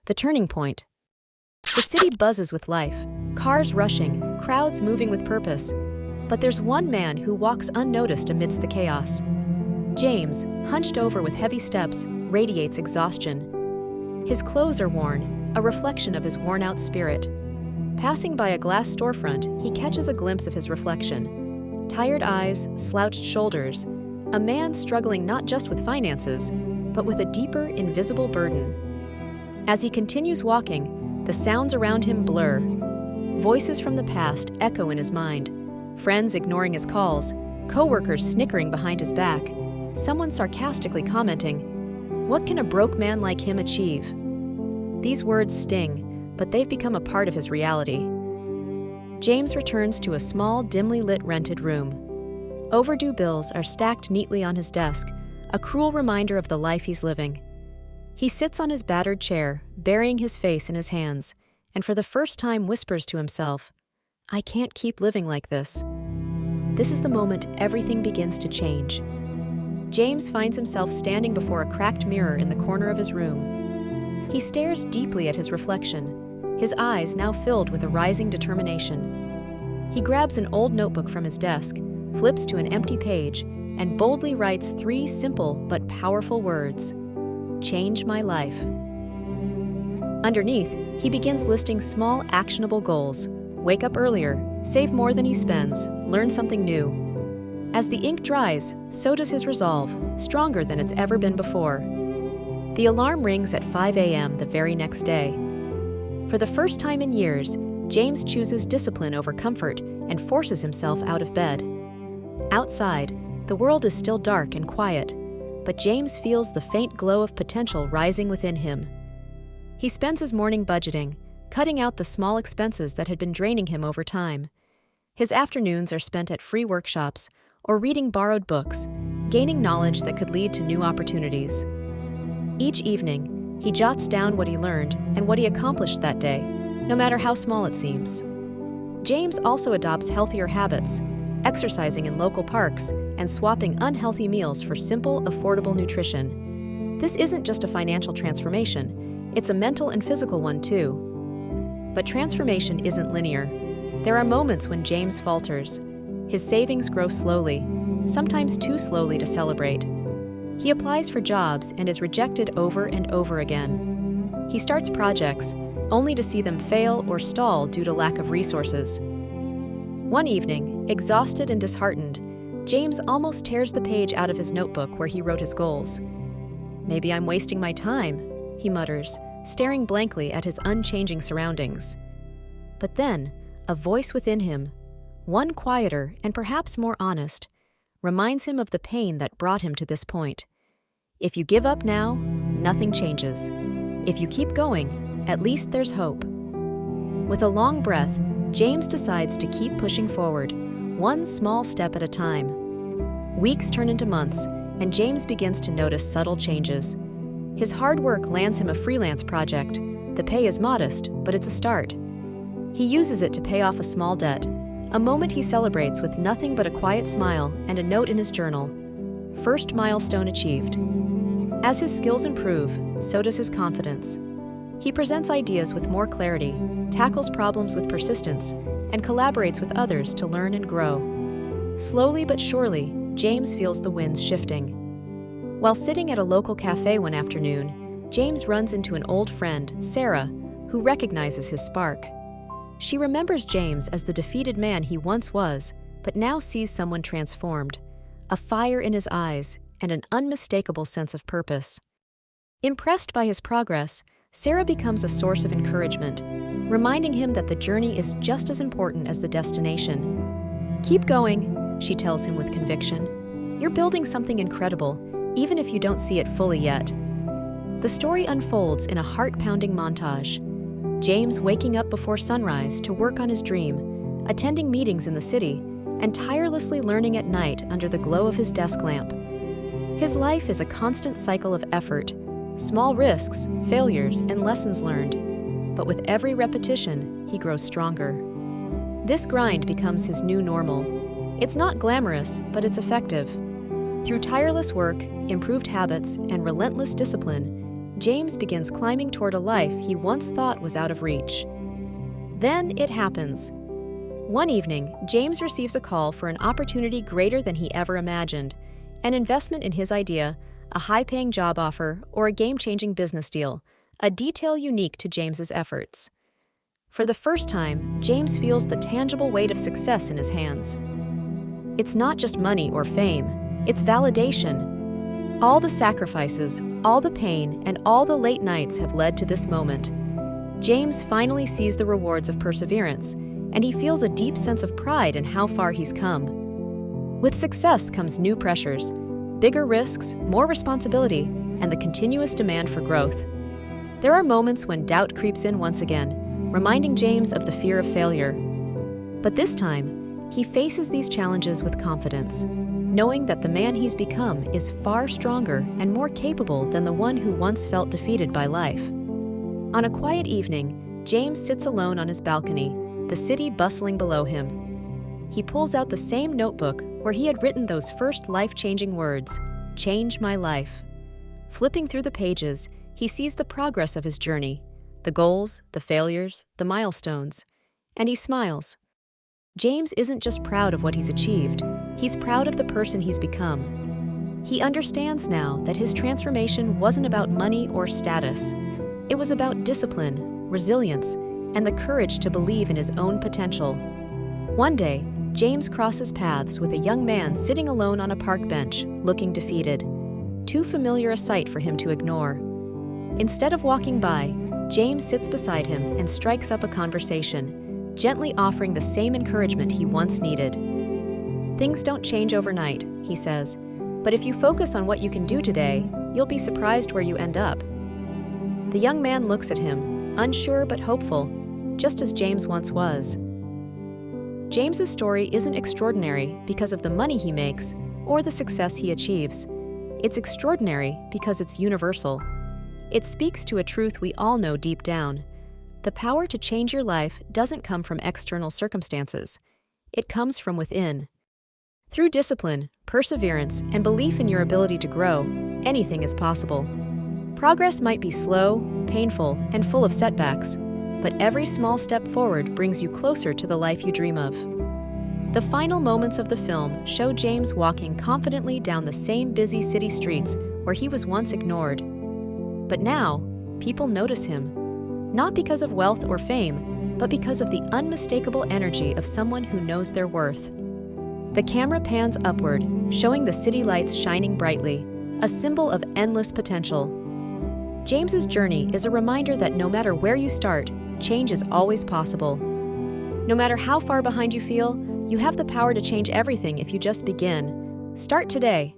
The turning point. The city buzzes with life, cars rushing, crowds moving with purpose. But there's one man who walks unnoticed amidst the chaos. James, hunched over with heavy steps, radiates exhaustion. His clothes are worn, a reflection of his worn-out spirit. Passing by a glass storefront, he catches a glimpse of his reflection. Tired eyes, slouched shoulders, a man struggling not just with finances, but with a deeper, invisible burden. As he continues walking, the sounds around him blur. Voices from the past echo in his mind. Friends ignoring his calls, co-workers snickering behind his back, someone sarcastically commenting, "What can a broke man like him achieve?" These words sting, but they've become a part of his reality. James returns to a small, dimly lit rented room. Overdue bills are stacked neatly on his desk, a cruel reminder of the life he's living. He sits on his battered chair, burying his face in his hands, and for the first time whispers to himself, "I can't keep living like this." This is the moment everything begins to change. James finds himself standing before a cracked mirror in the corner of his room. He stares deeply at his reflection, his eyes now filled with a rising determination. He grabs an old notebook from his desk, flips to an empty page, and boldly writes 3 simple but powerful words: "Change my life." Underneath, he begins listing small, actionable goals. Wake up earlier, save more than he spends, learn something new. As the ink dries, so does his resolve, stronger than it's ever been before. The alarm rings at 5 a.m. the very next day. For the first time in years, James chooses discipline over comfort and forces himself out of bed. Outside, the world is still dark and quiet, but James feels the faint glow of potential rising within him. He spends his morning budgeting, cutting out the small expenses that had been draining him over time. His afternoons are spent at free workshops or reading borrowed books, gaining knowledge that could lead to new opportunities. Each evening, he jots down what he learned and what he accomplished that day, no matter how small it seems. James also adopts healthier habits, exercising in local parks and swapping unhealthy meals for simple, affordable nutrition. This isn't just a financial transformation, it's a mental and physical one too. But transformation isn't linear. There are moments when James falters. His savings grow slowly, sometimes too slowly to celebrate. He applies for jobs and is rejected over and over again. He starts projects, only to see them fail or stall due to lack of resources. One evening, exhausted and disheartened, James almost tears the page out of his notebook where he wrote his goals. "Maybe I'm wasting my time," he mutters, staring blankly at his unchanging surroundings. But then, a voice within him, one quieter and perhaps more honest, reminds him of the pain that brought him to this point. If you give up now, nothing changes. If you keep going, at least there's hope. With a long breath, James decides to keep pushing forward, one small step at a time. Weeks turn into months, and James begins to notice subtle changes. His hard work lands him a freelance project. The pay is modest, but it's a start. He uses it to pay off a small debt, a moment he celebrates with nothing but a quiet smile and a note in his journal. First milestone achieved. As his skills improve, so does his confidence. He presents ideas with more clarity, tackles problems with persistence, and collaborates with others to learn and grow. Slowly but surely, James feels the winds shifting. While sitting at a local cafe one afternoon, James runs into an old friend, Sarah, who recognizes his spark. She remembers James as the defeated man he once was, but now sees someone transformed, a fire in his eyes and an unmistakable sense of purpose. Impressed by his progress, Sarah becomes a source of encouragement, reminding him that the journey is just as important as the destination. "Keep going," she tells him with conviction. "You're building something incredible, even if you don't see it fully yet." The story unfolds in a heart-pounding montage. James waking up before sunrise to work on his dream, attending meetings in the city, and tirelessly learning at night under the glow of his desk lamp. His life is a constant cycle of effort, small risks, failures, and lessons learned. But with every repetition, he grows stronger. This grind becomes his new normal. It's not glamorous, but it's effective. Through tireless work, improved habits, and relentless discipline, James begins climbing toward a life he once thought was out of reach. Then it happens. One evening, James receives a call for an opportunity greater than he ever imagined, an investment in his idea, a high-paying job offer, or a game-changing business deal, a detail unique to James's efforts. For the first time, James feels the tangible weight of success in his hands. It's not just money or fame, it's validation. All the sacrifices, all the pain, and all the late nights have led to this moment. James finally sees the rewards of perseverance, and he feels a deep sense of pride in how far he's come. With success comes new pressures, bigger risks, more responsibility, and the continuous demand for growth. There are moments when doubt creeps in once again, reminding James of the fear of failure. But this time, he faces these challenges with confidence, knowing that the man he's become is far stronger and more capable than the one who once felt defeated by life. On a quiet evening, James sits alone on his balcony, the city bustling below him. He pulls out the same notebook where he had written those first life-changing words, "Change my life." Flipping through the pages, he sees the progress of his journey, the goals, the failures, the milestones, and he smiles. James isn't just proud of what he's achieved, he's proud of the person he's become. He understands now that his transformation wasn't about money or status. It was about discipline, resilience, and the courage to believe in his own potential. One day, James crosses paths with a young man sitting alone on a park bench, looking defeated. Too familiar a sight for him to ignore. Instead of walking by, James sits beside him and strikes up a conversation, gently offering the same encouragement he once needed. "Things don't change overnight," he says, "but if you focus on what you can do today, you'll be surprised where you end up." The young man looks at him, unsure but hopeful, just as James once was. James's story isn't extraordinary because of the money he makes or the success he achieves. It's extraordinary because it's universal. It speaks to a truth we all know deep down. The power to change your life doesn't come from external circumstances. It comes from within. Through discipline, perseverance, and belief in your ability to grow, anything is possible. Progress might be slow, painful, and full of setbacks, but every small step forward brings you closer to the life you dream of. The final moments of the film show James walking confidently down the same busy city streets where he was once ignored. But now, people notice him, not because of wealth or fame, but because of the unmistakable energy of someone who knows their worth. The camera pans upward, showing the city lights shining brightly, a symbol of endless potential. James's journey is a reminder that no matter where you start, change is always possible. No matter how far behind you feel, you have the power to change everything if you just begin. Start today.